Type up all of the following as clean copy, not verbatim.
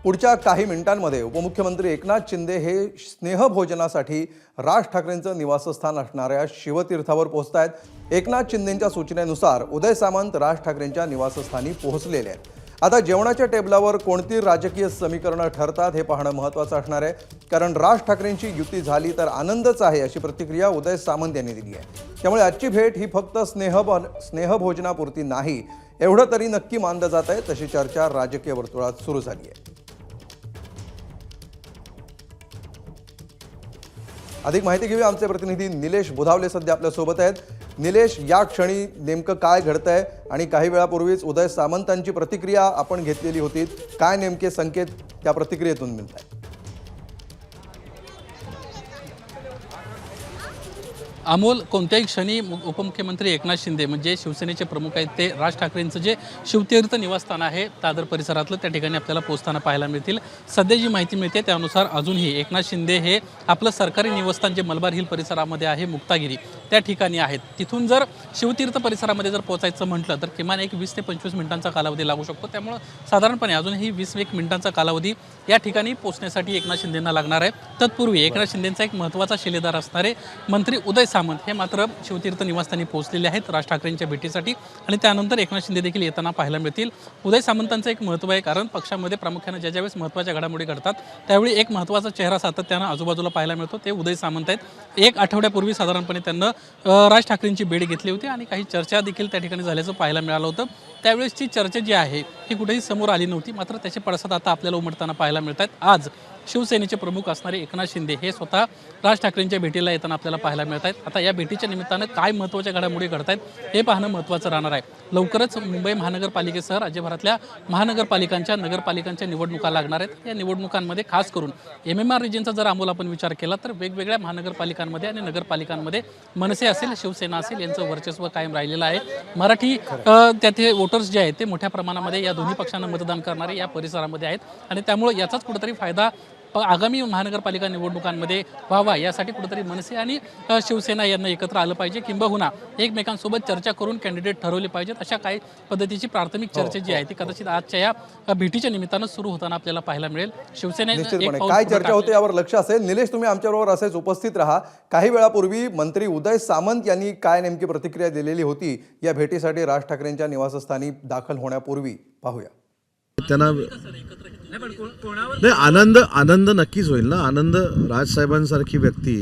पुढच्या काही मिनिटांमध्ये उपमुख्यमंत्री एकनाथ शिंदे हे स्नेहभोजनासाठी राज ठाकरेंचं निवासस्थान असणाऱ्या शिवतीर्थावर पोहोचत आहेत। एकनाथ शिंदेंच्या सूचनेनुसार उदय सामंत राज ठाकरेंच्या निवासस्थानी पोहोचलेले आहेत। आता जेवणाच्या टेबलावर कोणती राजकीय समीकरणं ठरतात हे पाहणं महत्त्वाचं असणार आहे, कारण राज ठाकरेंची युती झाली तर आनंदच आहे अशी प्रतिक्रिया उदय सामंत यांनी दिली आहे। त्यामुळे आजची भेट ही फक्त स्नेहभोजनापुरती नाही एवढं तरी नक्की मानलं जात आहे, तशी चर्चा राजकीय वर्तुळात सुरू झाली आहे। अधिक माहिती घेऊया, आमचे प्रतिनिधी निलेश बुधावले सध्या आपल्या सोबत आहेत। निलेश, या क्षणी नेमकं काय घडतंय आणि काही वेळापूर्वीच उदय सामंतांची प्रतिक्रिया आपण घेतलेली होती, काय नेमके संकेत त्या प्रतिक्रियेतून मिळत आहेत? अमोल, कोणत्याही क्षणी उपमुख्यमंत्री एकनाथ शिंदे म्हणजे शिवसेनेचे प्रमुख आहेत ते राज ठाकरेंचं जे शिवतीर्थ निवासस्थान आहे दादर परिसरातलं त्या ठिकाणी आपल्याला पोहोचताना पाहायला मिळतील। सध्या जी माहिती मिळते त्यानुसार अजूनही एकनाथ शिंदे हे आपलं सरकारी निवासस्थान जे मलबार हिल परिसरामध्ये आहे मुक्तागिरी त्या ठिकाणी आहेत। तिथून जर शिवतीर्थ परिसरामध्ये जर पोहोचायचं म्हटलं तर किमान एक 20 ते 25 मिनिटांचा कालावधी लागू शकतो। त्यामुळे साधारणपणे अजूनही 20-1 मिनिटांचा कालावधी या ठिकाणी पोहोचण्यासाठी एकनाथ शिंदेंना लागणार आहे। तत्पूर्वी एकनाथ शिंदेंचा एक महत्त्वाचा शिलेदार असणारे मंत्री उदय सामंत हे मात्र शिवतीर्थ निवासस्थानी पोहोचलेले आहेत राज ठाकरेंच्या भेटीसाठी आणि त्यानंतर एकनाथ शिंदे देखील येताना पाहायला मिळतील। उदय सामंतांचं एक महत्त्व आहे, कारण पक्षामध्ये प्रामुख्याने ज्यावेळेस महत्त्वाच्या घडामोडी घडतात त्यावेळी एक महत्त्वाचा चेहरा सातत्यानं आजूबाजूला पाहायला मिळतो, ते उदय सामंत आहेत। एक आठवड्यापूर्वी साधारणपणे त्यांना राज ठाकरेंची भेट घेतली होती आणि काही चर्चा देखील त्या ठिकाणी झाल्याचं पाहायला मिळालं होतं। त्यावेळेसची चर्चा जी आहे ही कुठेही समोर आली नव्हती, मात्र त्याचे पडसाद आता आपल्याला उमटताना पाहायला मिळत आहेत। आज शिवसेनेचे प्रमुख असणारे एकनाथ शिंदे हे स्वतः राज ठाकरेंच्या भेटीला येताना आपल्याला पाहायला मिळत आहेत। आता या भेटीच्या निमित्तानं काय महत्त्वाच्या घडामोडी घडत आहेत हे पाहणं महत्त्वाचं राहणार आहे। लवकरच मुंबई महानगरपालिकेसह राज्यभरातल्या महानगरपालिकांच्या नगरपालिकांच्या निवडणुका लागणार आहेत। या निवडणुकांमध्ये खास करून MMR रिजनचा जर अमोल आपण विचार केला तर वेगवेगळ्या महानगरपालिकांमध्ये आणि नगरपालिकांमध्ये मनसे असेल किंवा असेल यांचं वर्चस्व कायम राहिलेलं आहे। मराठी त्याचे वोटर्स जे आहेत ते मोठ्या प्रमाणामध्ये या दोन्ही पक्षांना मतदान करणारे या परिसरामध्ये आहेत आणि त्यामुळे याचाच कुठेतरी फायदा आगामी महानगरपालिका निवडणुकांमध्ये व्हावा यासाठी कुठेतरी मनसे आणि शिवसेना यांना एकत्र आलं पाहिजे, किंबहुना एकमेकांसोबत चर्चा करून कॅन्डिडेट ठरवले पाहिजेत। अशा काही पद्धतीची प्राथमिक चर्चा जी आहे ती कदाचित आजच्या या भेटीच्या निमित्तानं सुरू होताना आपल्याला पाहायला मिळेल। शिवसेनेने काय चर्चा होते यावर लक्ष असेल। निलेश, तुम्ही आमच्याबरोबर असेच उपस्थित राहा। काही वेळापूर्वी मंत्री उदय सामंत यांनी काय नेमकी प्रतिक्रिया दिलेली होती या भेटीसाठी राज ठाकरेंच्या निवासस्थानी दाखल होण्यापूर्वी पाहूया। त्यांना नाही, आनंद नक्कीच होईल ना। आनंद, राजसाहेबांसारखी व्यक्ती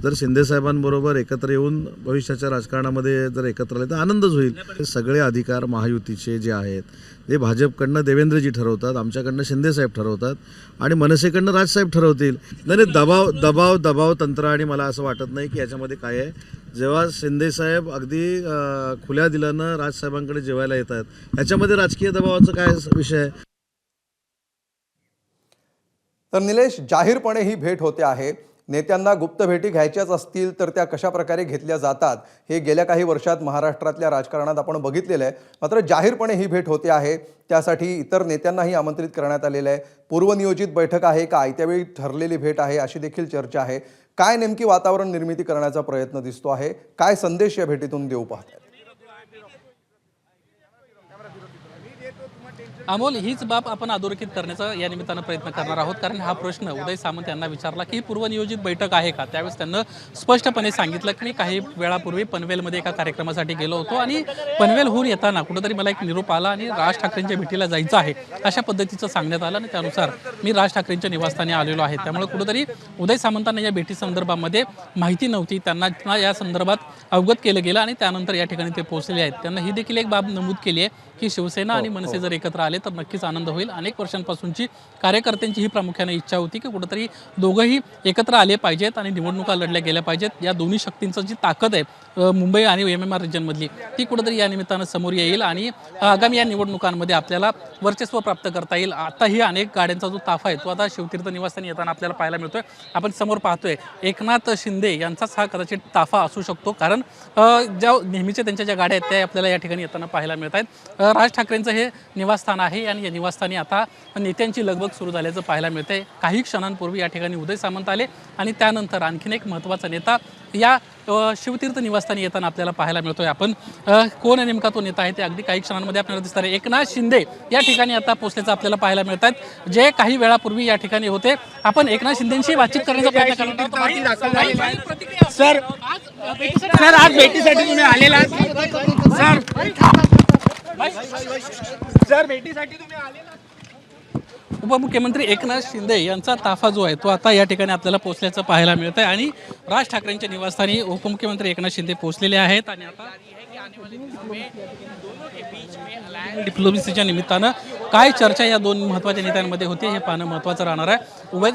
जर शिंदेसाहेबांबरोबर एकत्र येऊन भविष्याच्या राजकारणामध्ये जर एकत्र आले तर आनंदच होईल। सगळे अधिकार महायुतीचे जे आहेत ते भाजपकडनं देवेंद्रजी ठरवतात, आमच्याकडनं शिंदेसाहेब ठरवतात आणि मनसेकडनं राजसाहेब ठरवतील। नाही, दबाव तंत्र, आणि मला असं वाटत नाही की याच्यामध्ये काय आहे। जेव्हा शिंदेसाहेब अगदी खुल्या दिलानं राजसाहेबांकडे जेवायला येतात याच्यामध्ये राजकीय दबावाचा काय विषय आहे? तर निलेश, जाहीरपणे ही भेट होते आहे। नेत्यांना गुप्त भेटी घ्यायच्याच असतील तर त्या कशा प्रकारे घेतल्या जातात हे गेल्या काही वर्षात महाराष्ट्रातल्या राजकारणात आपण बघितलेलं आहे। मात्र जाहीरपणे ही भेट होते आहे, त्यासाठी इतर नेत्यांनाही आमंत्रित करण्यात आलेलं आहे। पूर्वनियोजित बैठक आहे का आयत्यावेळी ठरलेली भेट आहे अशी देखील चर्चा आहे। काय नेमकी वातावरण निर्मिती करण्याचा प्रयत्न दिसतो आहे, काय संदेश या भेटीतून देऊ पाहतात? अमोल, हीच बाब आपण अधोरेखित करण्याचा या निमित्तानं प्रयत्न करणार आहोत, कारण हा प्रश्न उदय सामंत यांना विचारला की पूर्वनियोजित बैठक आहे का। त्यावेळेस त्यांना स्पष्टपणे सांगितलं की मी काही वेळापूर्वी पनवेलमध्ये एका कार्यक्रमासाठी गेलो होतो आणि पनवेलहून येताना कुठेतरी मला एक निरोप आला आणि राज ठाकरेंच्या भेटीला जायचं आहे अशा पद्धतीचं सांगण्यात आलं आणि त्यानुसार मी राज ठाकरेंच्या निवासस्थानी आलेलो आहे। त्यामुळे कुठेतरी उदय सामंतांना या भेटी संदर्भामध्ये माहिती नव्हती, त्यांना या संदर्भात अवगत केलं गेलं आणि त्यानंतर या ठिकाणी ते पोहोचले आहेत। त्यांना ही देखील एक बाब नमूद केली आहे की शिवसेना आणि मनसे जर एकत्र आले तर नक्कीच आनंद होईल। अनेक वर्षांपासूनची कार्यकर्त्यांची ही प्रामुख्याने इच्छा होती की कुठेतरी दोघंही एकत्र आले पाहिजेत आणि निवडणुका लढल्या गेल्या पाहिजेत। या दोन्ही शक्तींचं जी ताकद आहे मुंबई आणि MMR रिजनमधली ती कुठेतरी या निमित्तानं समोर येईल आणि आगामी या निवडणुकांमध्ये आपल्याला वर्चस्व प्राप्त करता येईल। आताही अनेक गाड्यांचा जो ताफा आहे तो आता शिवतीर्थ निवासस्थानी येताना आपल्याला पाहायला मिळतोय। आपण समोर पाहतोय एकनाथ शिंदे यांचाच हा कदाचित ताफा असू शकतो, कारण ज्या नेहमीच्या त्यांच्या ज्या गाड्या आहेत त्या आपल्याला या ठिकाणी येताना पाहायला मिळत आहेत। राज ठाकरेंचं हे निवासस्थान आहे। आहे आणि या निवासस्थानी आता नेत्यांची लगबग सुरू झाल्याचं पाहायला मिळतंय. काही क्षणांपूर्वी या ठिकाणी उदय सामंत आले आणि त्यानंतर आणखीन एक महत्त्वाचा नेता या शिवतीर्थ निवासस्थानी येताना आपल्याला पाहायला मिळतोय. आपण कोण नेमका तो नेता आहे ते अगदी काही क्षणांमध्ये आपल्याला दिसणार आहे. एकनाथ शिंदे या ठिकाणी आता पोहोचल्याचं आपल्याला पाहायला मिळत आहेत, जे काही वेळापूर्वी या ठिकाणी होते. आपण एकनाथ शिंदेशी बातचीत करण्याचा प्रयत्न करतो. सर आज भेटीसाठी तुम्ही आलेला सर भेटीसाठी तुम्ही आलेला. उपमुख्यमंत्री एकनाथ शिंदे यांचा ताफा जो आहे तो आता या ठिकाणी आपल्याला पोहोचल्याचं पाहायला मिळत आहे आणि राज ठाकरेंच्या निवासस्थानी उपमुख्यमंत्री एकनाथ शिंदे पोहोचलेले आहेत आणि आता डिप्लोमसीच्या निमित्तानं काय चर्चा या दोन महत्त्वाच्या नेत्यांमध्ये होते हे पाहणं महत्त्वाचं राहणार आहे.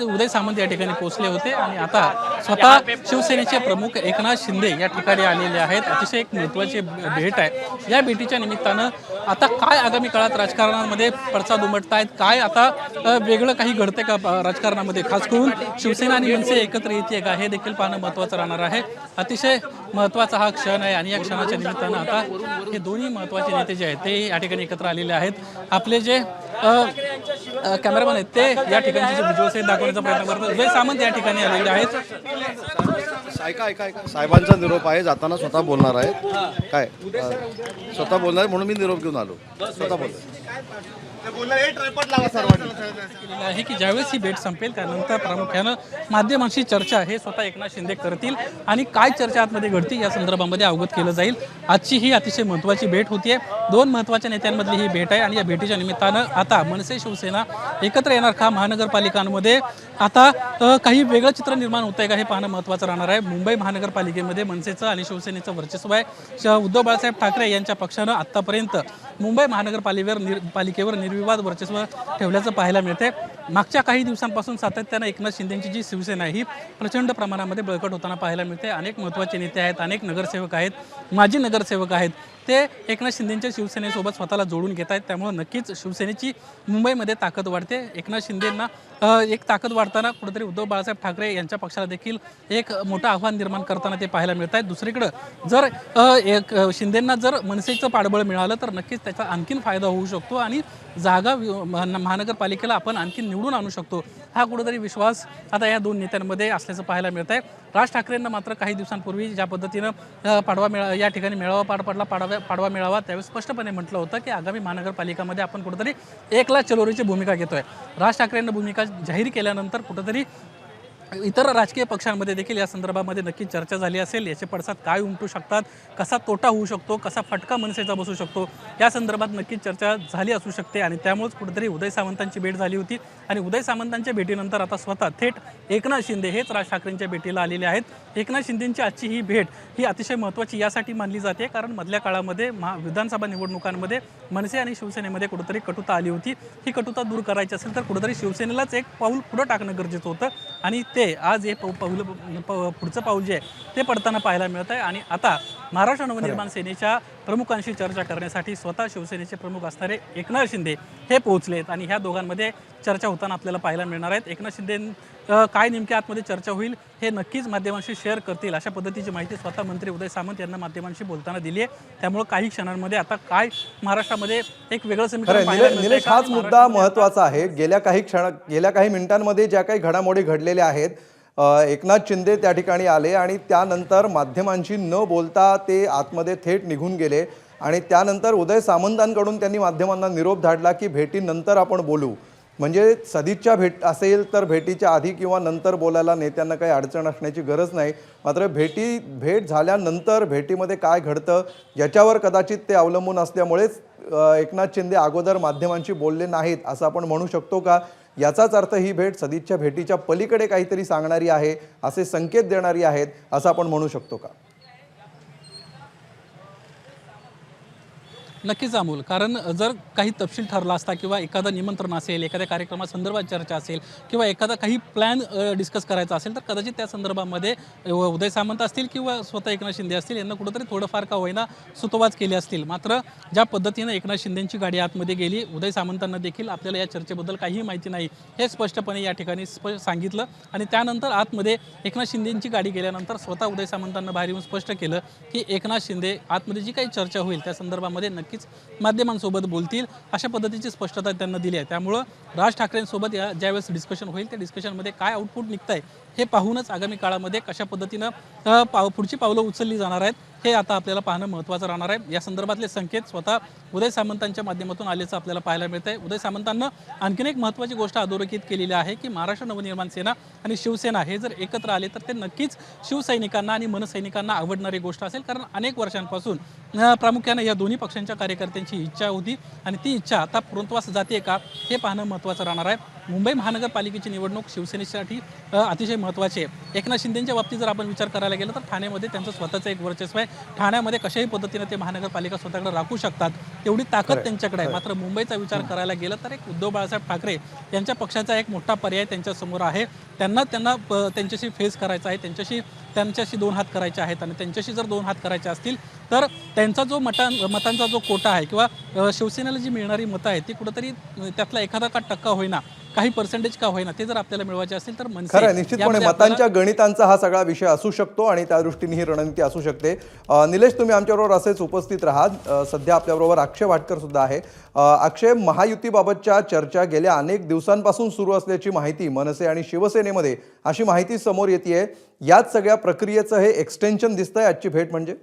उदय सामंत या ठिकाणी पोहोचले होते आणि आता स्वतः शिवसेनेचे प्रमुख एकनाथ शिंदे या ठिकाणी आलेले आहेत. अतिशय एक महत्त्वाची भेट आहे. या भेटीच्या निमित्तानं आता काय आगामी काळात राजकारणामध्ये पडसाद उमटतायत, काय आता वेगळं काही घडते का राजकारणामध्ये, खास करून शिवसेना आणि मनसे एकत्र येते का हे देखील पाहणं महत्त्वाचं राहणार आहे. अतिशय महत्त्वाचा हा क्षण आहे आणि या क्षणाच्या निमित्तानं आता हे दोन्ही महत्त्वाचे नेते जे आहेत ते या ठिकाणी एकत्र आलेले आहेत. आपले जे कॅमेरामॅन आहेत ते या ठिकाणचे जे व्हिज्युअल्स आहेत दाखवण्याचा प्रयत्न करतात. उदय सामंत या ठिकाणी आलेले आहेत. ऐका साहेबांचा निरोप आहे, जाताना स्वतः बोलणार आहे. काय स्वतः बोलणार आहे म्हणून मी निरोप घेऊन आलो. स्वतः आहे की ज्यावेळेस ही भेट संपेल त्यानंतर प्रामुख्यानं माध्यमांशी चर्चा हे स्वतः एकनाथ शिंदे करतील आणि काय चर्चा आतमध्ये घडती या संदर्भामध्ये अवगत केलं जाईल. आजची ही अतिशय महत्त्वाची भेट होतीये. दोन महत्त्वाच्या नेत्यांमधली ही भेट आहे आणि या भेटीच्या निमित्तानं आता मनसे शिवसेना एकत्र येणार का, महानगरपालिकांमध्ये आता काही वेगळं चित्र निर्माण होत आहे का हे पाहणं महत्त्वाचं राहणार आहे. मुंबई महानगरपालिकेमध्ये मनसेचं आणि शिवसेनेचं वर्चस्व आहे. उद्धव बाळासाहेब ठाकरे यांच्या पक्षानं आत्तापर्यंत मुंबई महानगरपालिकेवर निर्विवाद वर्चस्व ठेवल्याचं पाहायला मिळते. मागच्या काही दिवसांपासून सातत्यानं एकनाथ शिंदेची जी शिवसेना आहे ही प्रचंड प्रमाणामध्ये बळकट होताना पाहायला मिळते. अनेक महत्त्वाचे नेते आहेत, अनेक नगरसेवक आहेत, माजी नगरसेवक आहेत, ते एकनाथ शिंदेच्या शिवसेनेसोबत स्वतःला जोडून घेत आहेत. त्यामुळे नक्कीच शिवसेनेची मुंबईमध्ये ताकद वाढते. एकनाथ शिंदेंना एक ताकद वाढताना कुठेतरी उद्धव बाळासाहेब ठाकरे यांच्या पक्षाला देखील एक मोठं आव्हान निर्माण करताना ते पाहायला मिळत आहेत. दुसरीकडं जर शिंदेंना जर मनसेचं पाठबळ मिळालं तर नक्कीच त्याचा आणखीन फायदा होऊ शकतो आणि जागा महानगरपालिकेला आपण आणखीन निवडून आणू शकतो हा कुठेतरी विश्वास आता या दोन नेत्यांमध्ये असल्याचं पाहायला मिळत आहे. राज ठाकरेंना मात्र काही दिवसांपूर्वी ज्या पद्धतीनं या ठिकाणी मेळावा पार पडला, पाडवा मेळावा, त्यावेळेस स्पष्टपणे म्हटलं होतं की आगामी महानगरपालिकामध्ये आपण कुठेतरी एकला चलोरीची भूमिका घेतोय. राज ठाकरेंना भूमिका जाहीर केल्यानंतर कुठेतरी इतर राजकीय पक्षांमध्ये देखील या संदर्भामध्ये नक्की चर्चा झाली असेल. याचे पडसाद काय उमटू शकतात, कसा तोटा होऊ शकतो, कसा फटका मनसेचा बसू शकतो या संदर्भात नक्कीच चर्चा झाली असू शकते आणि त्यामुळेच कुठेतरी उदय सामंतांची भेट झाली होती आणि उदय सामंतांच्या भेटीनंतर आता स्वतः थेट एकनाथ शिंदे हेच राज ठाकरेंच्या भेटीला आलेले आहेत. एकनाथ शिंदेंची आजची ही भेट ही अतिशय महत्त्वाची यासाठी मानली जाते कारण मधल्या काळामध्ये विधानसभा निवडणुकांमध्ये मनसे आणि शिवसेनेमध्ये कुठेतरी कटुता आली होती. ही कटुता दूर करायची असेल तर कुठेतरी शिवसेनेलाच एक पाऊल पुढं टाकणं गरजेचं होतं आणि ते आज हे पुढचं पाऊल जे आहे ते पडताना पाहायला मिळत आहे. आणि आता महाराष्ट्र नवनिर्माण सेनेच्या प्रमुखांशी चर्चा करण्यासाठी स्वतः शिवसेनेचे प्रमुख असणारे एकनाथ शिंदे हे पोहोचलेत आणि ह्या दोघांमध्ये चर्चा होताना आपल्याला पाहायला मिळणार आहेत. एकनाथ शिंदे काय नेमक्या आतमध्ये चर्चा होईल हे नक्कीच माध्यमांशी शेअर करतील अशा पद्धतीची माहिती स्वतः मंत्री उदय सामंत यांना माध्यमांशी बोलताना दिली आहे. त्यामुळे काही क्षणांमध्ये आता काय महाराष्ट्रामध्ये एक वेगळं समीकरण निलेश, हाच मुद्दा महत्त्वाचा आहे. गेल्या काही मिनिटांमध्ये ज्या काही घडामोडी घडलेल्या आहेत, एकनाथ शिंदे त्या ठिकाणी आले आणि त्यानंतर माध्यमांशी न बोलता ते आतमध्ये थेट निघून गेले आणि त्यानंतर उदय सामंतांकडून त्यांनी माध्यमांना निरोप धाडला की भेटीनंतर आपण बोलू. म्हणजे सदिच्छा भेट असेल तर भेटीच्या आधी किंवा नंतर बोलायला नेत्यांना काही अडचण असण्याची गरज नाही. मात्र भेट झाल्यानंतर भेटीमध्ये काय घडतं याच्यावर कदाचित ते अवलंबून असल्यामुळेच एकनाथ शिंदे अगोदर माध्यमांशी बोलले नाहीत असं आपण म्हणू शकतो का? याचाच अर्थ ही भेट सदिच्छा भेटीच्या पलीकडे काहीतरी सांगणारी आहे, असे संकेत देणारी आहेत असं आपण म्हणू शकतो का? नक्कीच अमोल, कारण जर काही तपशील ठरला असता किंवा एखादं निमंत्रण असेल, एखाद्या कार्यक्रमासंदर्भात चर्चा असेल किंवा एखादा काही प्लॅन डिस्कस करायचा असेल तर कदाचित त्या संदर्भामध्ये उदय सामंत असतील किंवा स्वतः एकनाथ शिंदे असतील यांना कुठंतरी थोडंफार का होईना सुतोवाच केले असतील. मात्र ज्या पद्धतीनं एकनाथ शिंदेंची गाडी आतमध्ये गेली, उदय सामंतांना देखील आपल्याला या चर्चेबद्दल काहीही माहिती नाही हे स्पष्टपणे या ठिकाणी सांगितलं आणि त्यानंतर आतमध्ये एकनाथ शिंदेंची गाडी गेल्यानंतर स्वतः उदय सामंतांना बाहेर येऊन स्पष्ट केलं की एकनाथ शिंदे आतमध्ये जी काही चर्चा होईल त्या संदर्भामध्ये नक्की नक्कीच माध्यमांसोबत बोलतील अशा पद्धतीची स्पष्टता त्यांना दिली आहे. त्यामुळं राज ठाकरेंसोबत ज्यावेळेस डिस्कशन होईल त्या डिस्कशनमध्ये काय आउटपुट निघतंय हे पाहूनच आगामी काळामध्ये कशा पद्धतीनं पुढची पावलं उचलली जाणार आहेत हे आता आपल्याला पाहणं महत्त्वाचं राहणार आहे. या संदर्भातले संकेत स्वतः उदय सामंतांच्या माध्यमातून आल्याचं आपल्याला पाहायला मिळत आहे. उदय सामंतांना आणखीन एक महत्त्वाची गोष्ट अधोरेखित केलेली आहे की महाराष्ट्र नवनिर्माण सेना आणि शिवसेना हे जर एकत्र आले तर ते नक्कीच शिवसैनिकांना आणि मनसैनिकांना आवडणारी गोष्ट असेल. कारण अनेक वर्षांपासून प्रामुख्यानं या दोन्ही पक्षांच्या कार्यकर्त्यांची इच्छा होती आणि ती इच्छा आता पूर्णत्वास जाते का हे पाहणं महत्त्वाचं राहणार आहे. मुंबई महानगरपालिकेची निवडणूक शिवसेनेसाठी अतिशय महत्त्वाची आहे. एकनाथ शिंदेंच्या बाबतीत जर आपण विचार करायला गेलं तर ठाण्यामध्ये त्यांचं स्वतःचं एक वर्चस्व आहे. ठाण्यामध्ये कशाही पद्धतीने ते महानगरपालिका स्वतःकडे राखू शकतात तेवढी ताकद त्यांच्याकडे आहे. मात्र मुंबईचा विचार करायला गेलं तर एक उद्धव बाळासाहेब ठाकरे यांच्या पक्षाचा एक मोठा पर्याय त्यांच्यासमोर आहे. त्यांना त्यांच्याशी फेस करायचा आहे, त्यांच्याशी दोन हात करायचे आहेत आणि त्यांच्याशी जर दोन हात करायचे असतील तर त्यांचा जो मतांचा जो कोटा आहे किंवा शिवसेनेला जी मिळणारी मतं आहेत ती कुठंतरी त्यातला एखादा का टक्का होईना काही पर्सेंटेज का होईना ते जर आपल्याला मिळवायचे असतील तर खरं निश्चितपणे मतांच्या गणितांचा हा सगळा विषय असू शकतो आणि त्या दृष्टीने ही रणनीती असू शकते. निलेश, तुम्ही आमच्याबरोबर असेच उपस्थित राहात. सध्या आपल्याबरोबर अक्षय वाटकर सुद्धा आहे. अक्षय, महायुतीबाबतच्या चर्चा गेल्या अनेक दिवसांपासून सुरू असल्याची माहिती मनसे आणि शिवसेनेमध्ये अशी माहिती समोर येते. याच सगळ्या प्रक्रियेचं हे एक्सटेन्शन दिसतंय आजची भेट म्हणजे?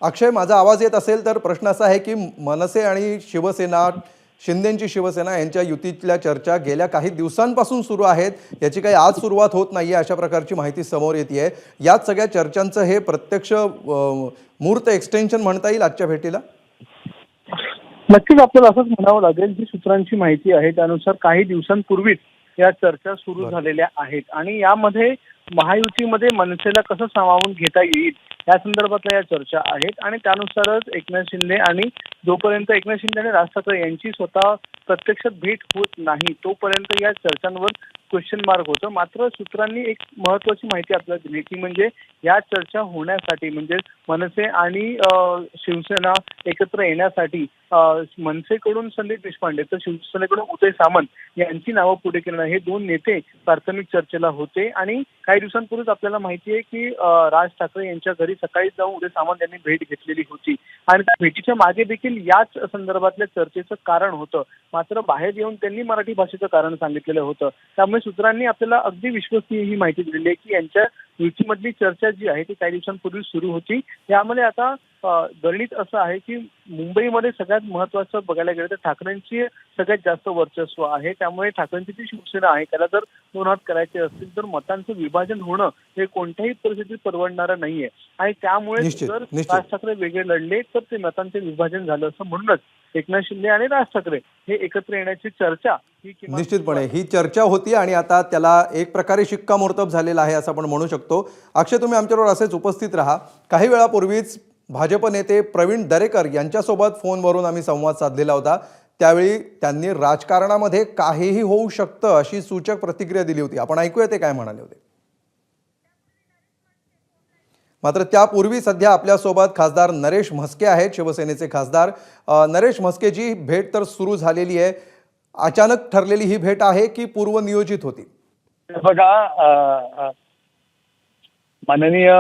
अक्षय, माझा आवाज येत असेल तर प्रश्न असा आहे की मनसे आणि शिवसेना, शिंदेंची शिवसेना यांच्या युतीतल्या चर्चा गेल्या काही दिवसांपासून सुरू आहेत. याची काही आज सुरुवात होत नाहीये अशा प्रकारची माहिती समोर येते. याच सगळ्या चर्चांचं हे प्रत्यक्ष मूर्त एक्सटेन्शन म्हणता येईल आजच्या भेटीला? नक्कीच आपल्याला असंच म्हणावं लागेल. जी सूत्रांची माहिती आहे त्यानुसार काही दिवसांपूर्वीच या चर्चा सुरू झालेल्या आहेत आणि यामध्ये महायुतीमध्ये मनसेला कसं सामावून घेता येईल या संदर्भातल्या या चर्चा आहेत आणि त्यानुसारच एकनाथ शिंदे आणि जोपर्यंत एकनाथ शिंदे आणि राज ठाकरे यांची स्वतः प्रत्यक्षात भेट होत नाही तोपर्यंत या चर्चांवर क्वेश्चन मार्क होतं. मात्र सूत्रांनी एक महत्वाची माहिती आपल्याला दिली की म्हणजे या चर्चा होण्यासाठी म्हणजे मनसे आणि शिवसेना एकत्र येण्यासाठी मनसेकडून संदीप देशपांडे तर शिवसेनेकडून उदय सामंत यांची नावं पुढे करणं हे दोन नेते प्राथमिक चर्चेला होते आणि काही दिवसांपूर्वीच आपल्याला माहिती आहे की राज ठाकरे यांच्या घरी सकाळी जाऊन उदय सामंत यांनी भेट घेतलेली होती आणि त्या भेटीच्या मागे देखील याच संदर्भातल्या चर्चेचं कारण होतं. मात्र बाहेर येऊन त्यांनी मराठी भाषेचं कारण सांगितलेलं होतं. त्यामुळे सूत्रांनी आपल्याला अगदी विश्वसनीय ही माहिती दिलेली आहे की यांच्या युतीमधली चर्चा जी आहे ती काही दिवसांपूर्वी सुरू होती. यामध्ये आता गणित असं आहे की मुंबईमध्ये सगळ्यात महत्वाचं बघायला गेलं तर ठाकरेंची सगळ्यात जास्त वर्चस्व आहे. त्यामुळे ठाकरेंची जी शिवसेना आहे त्याला जर दोन हात करायचे असतील तर मतांचं विभाजन होणं हे कोणत्याही परिस्थितीत परवडणारं नाहीये आणि त्यामुळे जर राज ठाकरे वेगळे लढले तर ते मतांचे विभाजन झालं असं म्हणूनच एकनाथ शिंदे आणि राज ठाकरे हे एकत्र येण्याची चर्चा निश्चितपणे ही चर्चा होती आणि आता त्याला एक प्रकारे शिक्कामोर्तब झालेला आहे असं आपण म्हणू शकतो. अक्षय, तुम्ही आमच्याबरोबर असेच उपस्थित राहा. काही वेळापूर्वीच भाजप नेते प्रवीण दरेकर यांच्यासोबत फोनवरून आम्ही संवाद साधलेला होता. त्यावेळी त्यांनी राजकारणामध्ये काहीही होऊ शकतं अशी सूचक प्रतिक्रिया दिली होती. आपण ऐकूया ते काय म्हणाले होते. मात्र त्यापूर्वी सध्या आपल्यासोबत खासदार नरेश म्हस्के आहेत, शिवसेनेचे खासदार. नरेश म्हस्केची भेट तर सुरू झालेली आहे. अचानक ठरलेली ही भेट आहे की पूर्वनियोजित होती? बघा, माननीय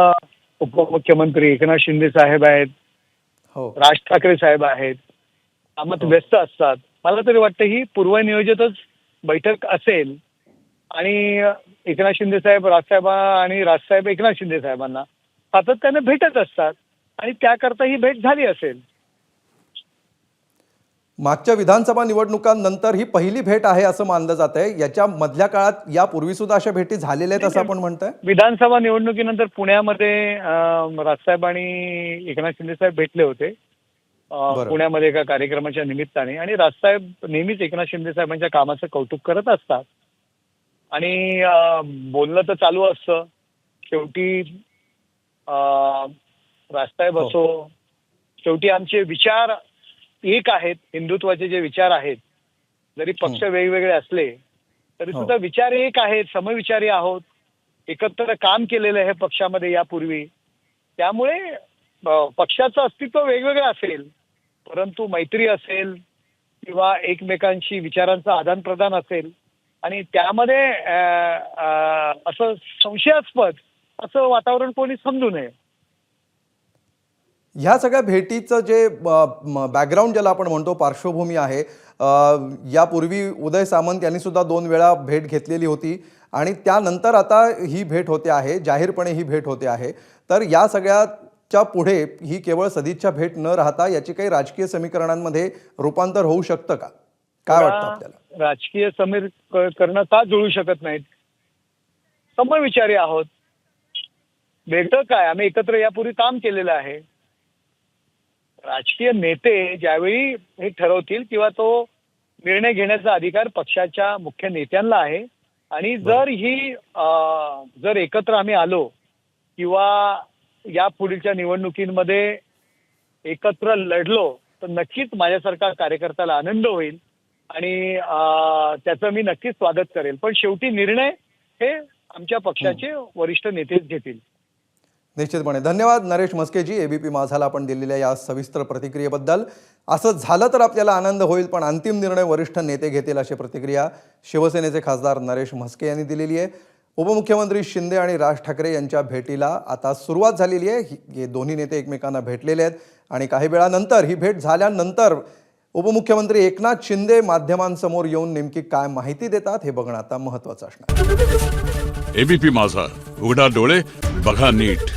उपमुख्यमंत्री एकनाथ शिंदे साहेब आहेत, राज ठाकरे साहेब आहेत, कामात व्यस्त असतात. मला तरी वाटतं ही पूर्वनियोजितच बैठक असेल आणि एकनाथ शिंदे साहेब राजसाहेब आणि राजसाहेब एकनाथ शिंदे साहेबांना सातत्याने भेटत असतात आणि त्याकरता ही भेट झाली असेल. मागच्या विधानसभा निवडणुकांनंतर ही पहिली भेट आहे असं मानलं जात आहे. याच्या मधल्या काळात यापूर्वी सुद्धा अशा भेटी झालेल्या आहेत असं आपण म्हणतोय. विधानसभा निवडणुकीनंतर पुण्यामध्ये राजसाहेब आणि एकनाथ शिंदे साहेब भेटले होते पुण्यामध्ये एका कार्यक्रमाच्या निमित्ताने आणि राजसाहेब नेहमीच एकनाथ शिंदे साहेबांच्या कामाचं कौतुक करत असतात आणि बोलणं तर चालू असतं. शेवटी राजसाहेब असो, शेवटी आमचे विचार एक आहेत. हिंदुत्वाचे जे विचार आहेत, जरी पक्ष वेगवेगळे असले तरी सुद्धा विचार एक आहेत, समविचारी आहोत, एकत्र काम केलेलं आहे पक्षामध्ये यापूर्वी. त्यामुळे पक्षाचं अस्तित्व वेगवेगळं असेल परंतु मैत्री असेल, किंवा एकमेकांशी विचारांचं आदान प्रदान असेल आणि त्यामध्ये असं संशयास्पद असं वातावरण कोणी समजू नये. ह्या सगळ्या भेटीचं जे बॅकग्राऊंड ज्याला आपण म्हणतो पार्श्वभूमी आहे, यापूर्वी उदय सामंत यांनी सुद्धा 2 वेळा भेट घेतलेली होती आणि त्यानंतर आता ही भेट होते आहे, जाहीरपणे ही भेट होते आहे. तर या सगळ्याच्या पुढे ही केवळ सदिच्छा भेट न राहता याची काही राजकीय समीकरणांमध्ये रूपांतर होऊ शकतं का? काय वाटतं आपल्याला? राजकीय समीकरणं का जुळू शकत नाहीत? समविचारी आहोत. वेगळं काय, आम्ही एकत्र यापूर्वी काम केलेलं आहे. राजकीय नेते ज्यावेळी हे ठरवतील किंवा तो निर्णय घेण्याचा अधिकार पक्षाच्या मुख्य नेत्यांना आहे आणि जर एकत्र आम्ही आलो किंवा या पुढीलच्या निवडणुकीमध्ये एकत्र लढलो तर नक्कीच माझ्यासारखा कार्यकर्त्याला आनंद होईल आणि त्याचं मी नक्कीच स्वागत करेल. पण शेवटी निर्णय हे आमच्या पक्षाचे वरिष्ठ नेतेच घेतील. निश्चितपणे. धन्यवाद नरेश म्हस्केजी, एबीपी माझाला आपण दिलेल्या या सविस्तर प्रतिक्रियेबद्दल. असं झालं तर आपल्याला आनंद होईल, पण अंतिम निर्णय वरिष्ठ नेते घेतील अशी प्रतिक्रिया शिवसेनेचे खासदार नरेश म्हस्के यांनी दिलेली आहे. उपमुख्यमंत्री शिंदे आणि राज ठाकरे यांच्या भेटीला आता सुरुवात झालेली आहे. हे दोन्ही नेते एकमेकांना भेटलेले आहेत आणि काही वेळानंतर ही भेट झाल्यानंतर उपमुख्यमंत्री एकनाथ शिंदे माध्यमांसमोर येऊन नेमकी काय माहिती देतात हे बघणं आता महत्त्वाचं असणार. एबीपी माझा, उघडा डोळे बघा नीट.